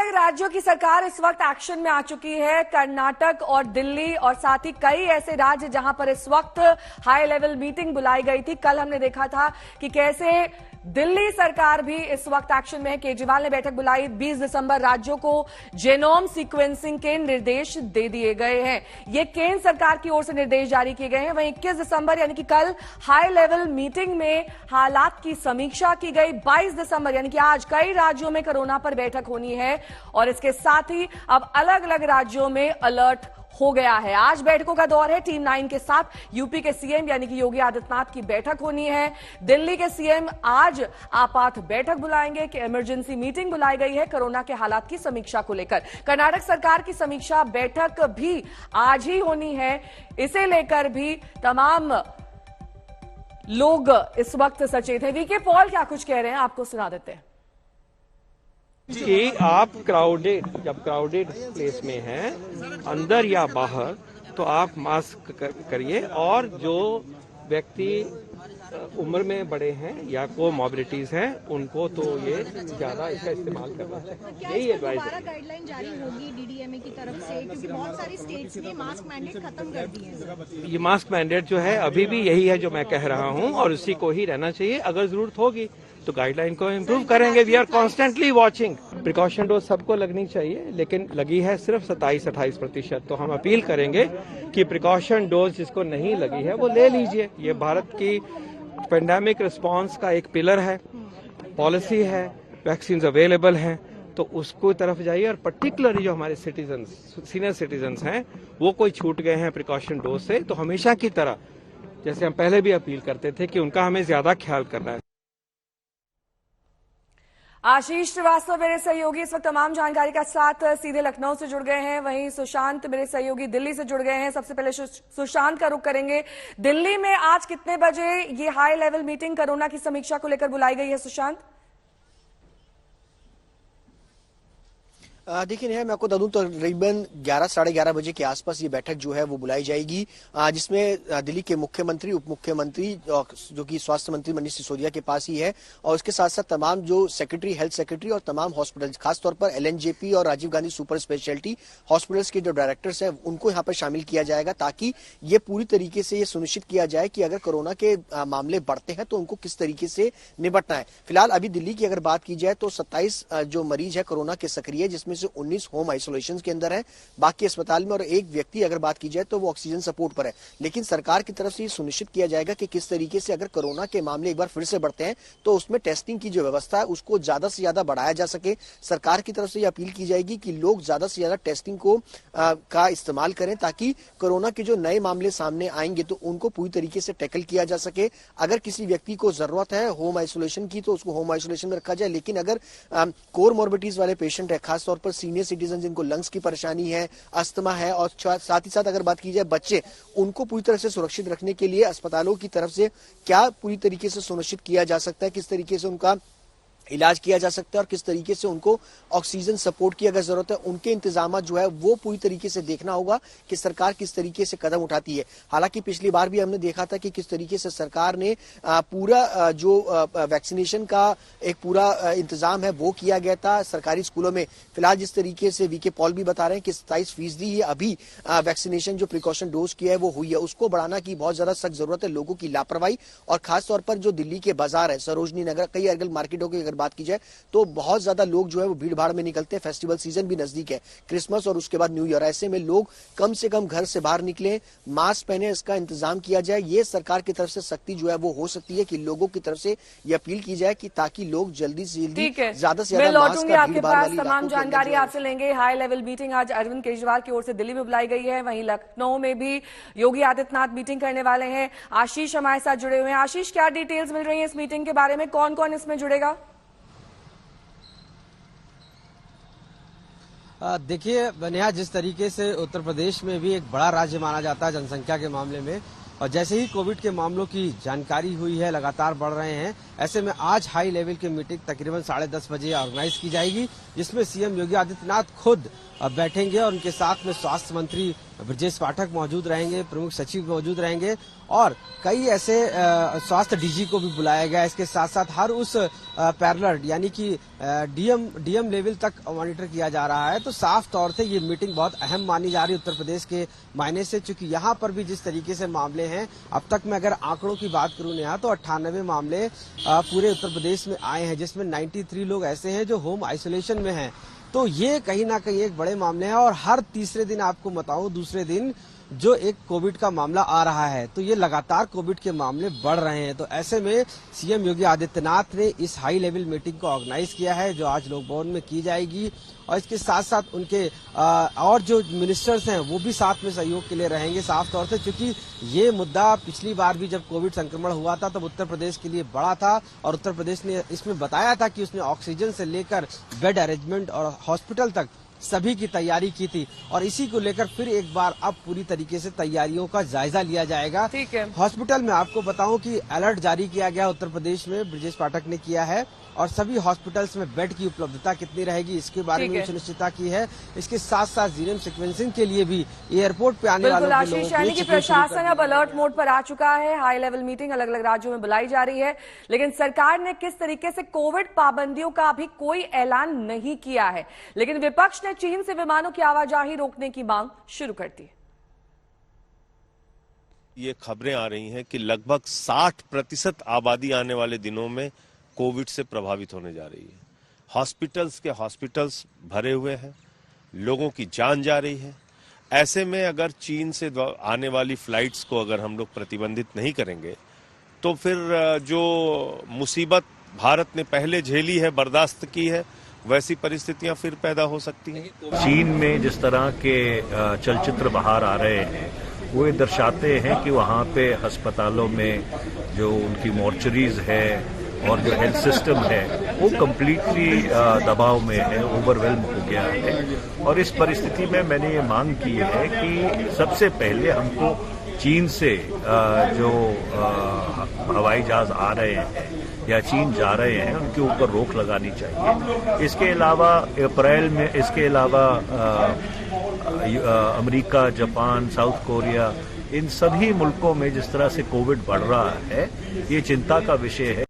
अलग राज्यों की सरकार इस वक्त एक्शन में आ चुकी है। कर्नाटक और दिल्ली और साथ ही कई ऐसे राज्य जहां पर इस वक्त हाई लेवल मीटिंग बुलाई गई थी। कल हमने देखा था कि कैसे दिल्ली सरकार भी इस वक्त एक्शन में है। केजरीवाल ने बैठक बुलाई। 20 दिसंबर राज्यों को जेनोम सीक्वेंसिंग के निर्देश दे दिए गए हैं। ये केंद्र सरकार की ओर से निर्देश जारी किए गए हैं। वहीं 21 दिसंबर यानी कि कल हाई लेवल मीटिंग में हालात की समीक्षा की गई। 22 दिसंबर यानी कि आज कई राज्यों में कोरोना पर बैठक होनी है और इसके साथ ही अब अलग अलग राज्यों में अलर्ट हो गया है। आज बैठकों का दौर है। टीम 9 के साथ यूपी के सीएम यानी कि योगी आदित्यनाथ की बैठक होनी है। दिल्ली के सीएम आज आपात बैठक बुलाएंगे कि इमरजेंसी मीटिंग बुलाई गई है कोरोना के हालात की समीक्षा को लेकर। कर्नाटक सरकार की समीक्षा बैठक भी आज ही होनी है। इसे लेकर भी तमाम लोग इस वक्त सचेत हैं। वीके पॉल क्या कुछ कह रहे हैं, आपको सुना देते हैं। कि आप जब क्राउडेड प्लेस में हैं, अंदर या बाहर, तो आप मास्क करिए। और जो व्यक्ति उम्र में बड़े हैं या कोमॉर्बिडिटीज हैं, उनको तो ये ज्यादा इसका इस्तेमाल करना चाहिए। यही एडवाइस है। गाइडलाइन जारी होगी डीडीएमए की तरफ से, क्योंकि बहुत सारी स्टेट्स ने मास्क मैंडेट खत्म कर दिए हैं। ये मास्क मैंडेट जो है अभी भी यही है जो मैं कह रहा हूँ, और उसी को ही रहना चाहिए। अगर जरूरत होगी तो गाइडलाइन को इम्प्रूव करेंगे। We are constantly watching. Precaution dose सबको लगनी चाहिए, लेकिन लगी है सिर्फ 27-28%। तो हम अपील करेंगे कि प्रिकॉशन डोज जिसको नहीं लगी है वो ले लीजिए। ये भारत की पेंडेमिक रिस्पांस का एक पिलर है, पॉलिसी है, वैक्सीन अवेलेबल हैं, तो उसको तरफ जाइए। और पर्टिकुलरली जो हमारे सीनियर सिटीजन्स हैं, वो कोई छूट गए हैं प्रिकॉशन डोज से, तो हमेशा की तरह जैसे हम पहले भी अपील करते थे कि उनका हमें ज्यादा ख्याल करना है। आशीष श्रीवास्तव मेरे सहयोगी इस वक्त तमाम जानकारी के साथ सीधे लखनऊ से जुड़ गए हैं। वहीं सुशांत मेरे सहयोगी दिल्ली से जुड़ गए हैं। सबसे पहले सुशांत का रुख करेंगे। दिल्ली में आज कितने बजे ये हाई लेवल मीटिंग कोरोना की समीक्षा को लेकर बुलाई गई है सुशांत? देखिए नेहा, मैं आपको बता दूं तो तकरीबन 11 साढ़े 11 बजे के आसपास ये बैठक जो है वो बुलाई जाएगी, जिसमें दिल्ली के मुख्यमंत्री, उप मुख्यमंत्री जो कि स्वास्थ्य मंत्री मनीष सिसोदिया के पास ही है, और उसके साथ साथ तमाम जो सेक्रेटरी, हेल्थ सेक्रेटरी और तमाम हॉस्पिटल, खासतौर पर एलएनजेपी और Rajiv Gandhi super speciality hospitals के जो डायरेक्टर्स हैं उनको यहाँ पर शामिल किया जाएगा, ताकि ये पूरी तरीके से ये सुनिश्चित किया जाए कि अगर कोरोना के मामले बढ़ते हैं तो उनको किस तरीके से निपटना है। फिलहाल अभी दिल्ली की अगर बात की जाए तो 27 जो मरीज है कोरोना के सक्रिय, जिसमें से 19 होम आइसोलेशन के अंदर है, बाकी अस्पताल में, और एक व्यक्ति अगर बात की जाए तो वो ऑक्सीजन सपोर्ट पर है। लेकिन सरकार की तरफ से ये सुनिश्चित किया जाएगा कि किस तरीके से अगर कोरोना के मामले एक बार फिर से बढ़ते हैं तो उसमें टेस्टिंग की जो व्यवस्था है उसको ज्यादा से ज्यादा बढ़ाया जा सके। सरकार की तरफ से ये अपील की जाएगी कि लोग ज्यादा से ज्यादा टेस्टिंग को का इस्तेमाल करें, ताकि कोरोना के जो नए मामले सामने आएंगे तो उनको पूरी तरीके से टैकल किया जा सके। अगर किसी व्यक्ति को जरूरत है होम आइसोलेशन की तो उसको होम आइसोलेशन में रखा जाए, लेकिन अगर कोमॉर्बिडिटीज वाले पेशेंट है, खासतौर पर सीनियर सिटीजन जिनको लंग्स की परेशानी है, अस्थमा है, और साथ ही साथ अगर बात की जाए बच्चे, उनको पूरी तरह से सुरक्षित रखने के लिए अस्पतालों की तरफ से क्या पूरी तरीके से सुनिश्चित किया जा सकता है, किस तरीके से उनका इलाज किया जा सकता है और किस तरीके से उनको ऑक्सीजन सपोर्ट की अगर जरूरत है, उनके इंतजाम जो है वो पूरी तरीके से देखना होगा कि सरकार किस तरीके से कदम उठाती है। हालांकि पिछली बार भी हमने देखा था कि किस तरीके से सरकार ने पूरा जो वैक्सीनेशन का एक पूरा इंतजाम है वो किया गया था सरकारी स्कूलों में। फिलहाल जिस तरीके से वीके पॉल भी बता रहे हैं कि 27% ही अभी वैक्सीनेशन जो प्रिकॉशन डोज की है वो हुई है, उसको बढ़ाना की बहुत ज्यादा सख्त जरूरत है। लोगों की लापरवाही, और खासतौर पर जो दिल्ली के बाजार है, सरोजनी नगर, कई अर्गल मार्केटों की बात की जाए तो बहुत ज्यादा लोग जो है वो भीड़ भाड़ में निकलते हैं। फेस्टिवल सीजन भी नजदीक है, क्रिसमस और उसके बाद न्यू ईयर, ऐसे में लोग कम से कम घर से बाहर निकले, मास्क पहने, इसका इंतजाम किया जाए। ये सरकार की तरफ से सख्ती जो है वो हो सकती है कि लोगों की तरफ से ये अपील की जाए कि ताकि लोग जल्दी से जल्दी ज्यादा से ज्यादा मास्क का भीड़ भाड़ वाली तमाम जानकारी आपसे लेंगे। हाई लेवल मीटिंग आज अरविंद केजरीवाल की ओर से दिल्ली में बुलाई गई है। वहीं लखनऊ में भी योगी आदित्यनाथ मीटिंग करने वाले हैं। आशीष हमारे साथ जुड़े हुए हैं। आशीष, क्या डिटेल्स मिल रही है इस मीटिंग के बारे में? कौन कौन इसमें जुड़ेगा? देखिए नेहा, जिस तरीके से उत्तर प्रदेश में भी एक बड़ा राज्य माना जाता है जनसंख्या के मामले में, और जैसे ही कोविड के मामलों की जानकारी हुई है, लगातार बढ़ रहे हैं, ऐसे में आज हाई लेवल की मीटिंग तकरीबन 10:30 बजे ऑर्गेनाइज की जाएगी, जिसमें सीएम योगी आदित्यनाथ खुद बैठेंगे और उनके साथ में स्वास्थ्य मंत्री ब्रजेश पाठक मौजूद रहेंगे, प्रमुख सचिव मौजूद रहेंगे और कई ऐसे स्वास्थ्य डीजी को भी बुलाया गया। इसके साथ साथ हर उस पैरेलल यानी कि डीएम लेवल तक मॉनिटर किया जा रहा है। तो साफ तौर से ये मीटिंग बहुत अहम मानी जा रही है उत्तर प्रदेश के मायने से, क्योंकि यहाँ पर भी जिस तरीके से मामले हैं, अब तक मैं अगर आंकड़ों की बात करूं यहाँ तो 98 मामले पूरे उत्तर प्रदेश में आए हैं, जिसमें 93 लोग ऐसे हैं जो होम आइसोलेशन में हैं। तो ये कहीं ना कहीं एक बड़े मामले हैं और हर तीसरे दिन आपको बताऊं, दूसरे दिन जो एक कोविड का मामला आ रहा है, तो ये लगातार कोविड के मामले बढ़ रहे हैं। तो ऐसे में सीएम योगी आदित्यनाथ ने इस हाई लेवल मीटिंग को ऑर्गेनाइज किया है, जो आज लोक भवन में की जाएगी और इसके साथ साथ उनके और जो मिनिस्टर्स हैं वो भी साथ में सहयोग के लिए रहेंगे। साफ तौर से क्योंकि ये मुद्दा पिछली बार भी जब कोविड संक्रमण हुआ था तब उत्तर प्रदेश के लिए बड़ा था और उत्तर प्रदेश ने इसमें बताया था कि उसने ऑक्सीजन से लेकर बेड अरेंजमेंट और हॉस्पिटल तक सभी की तैयारी की थी और इसी को लेकर फिर एक बार अब पूरी तरीके से तैयारियों का जायजा लिया जाएगा। ठीक है। हॉस्पिटल में आपको बताऊं कि अलर्ट जारी किया गया उत्तर प्रदेश में, ब्रजेश पाठक ने किया है और सभी हॉस्पिटल्स में बेड की उपलब्धता कितनी रहेगी इसके बारे में सुनिश्चितता की है। इसके साथ साथ जीनोम सीक्वेंसिंग के लिए भी एयरपोर्ट पे आने वालों आशीष, यानी कि प्रशासन अब अलर्ट मोड पर आ चुका है। हाई लेवल मीटिंग अलग अलग राज्यों में बुलाई जा रही है, लेकिन सरकार ने किस तरीके से कोविड पाबंदियों का अभी कोई ऐलान नहीं किया है, लेकिन विपक्ष ने चीन से विमानों की आवाजाही रोकने की मांग शुरू कर दी। ये खबरें आ रही हैं कि लगभग 60% आबादी आने वाले दिनों में कोविड से प्रभावित होने जा रही है। हॉस्पिटल्स भरे हुए हैं, लोगों की जान जा रही है। ऐसे में अगर चीन से आने वाली फ्लाइट्स को अगर हम लोग प्रतिबंधित नहीं करेंगे तो फिर जो मुसीबत भारत ने पहले झेली है, बर्दाश्त की है, वैसी परिस्थितियां फिर पैदा हो सकती हैं। चीन में जिस तरह के चलचित्र बाहर आ रहे हैं वो ये दर्शाते हैं कि वहाँ पे अस्पतालों में जो उनकी मॉर्चरीज है और जो हेल्थ सिस्टम है वो कम्प्लीटली दबाव में है, ओवरवेल्म हो गया है। और इस परिस्थिति में मैंने ये मांग की है कि सबसे पहले हमको चीन से जो हवाई जहाज आ रहे हैं या चीन जा रहे हैं उनके ऊपर रोक लगानी चाहिए। इसके अलावा अप्रैल में इसके अलावा अमेरिका, जापान, साउथ कोरिया, इन सभी मुल्कों में जिस तरह से कोविड बढ़ रहा है, ये चिंता का विषय है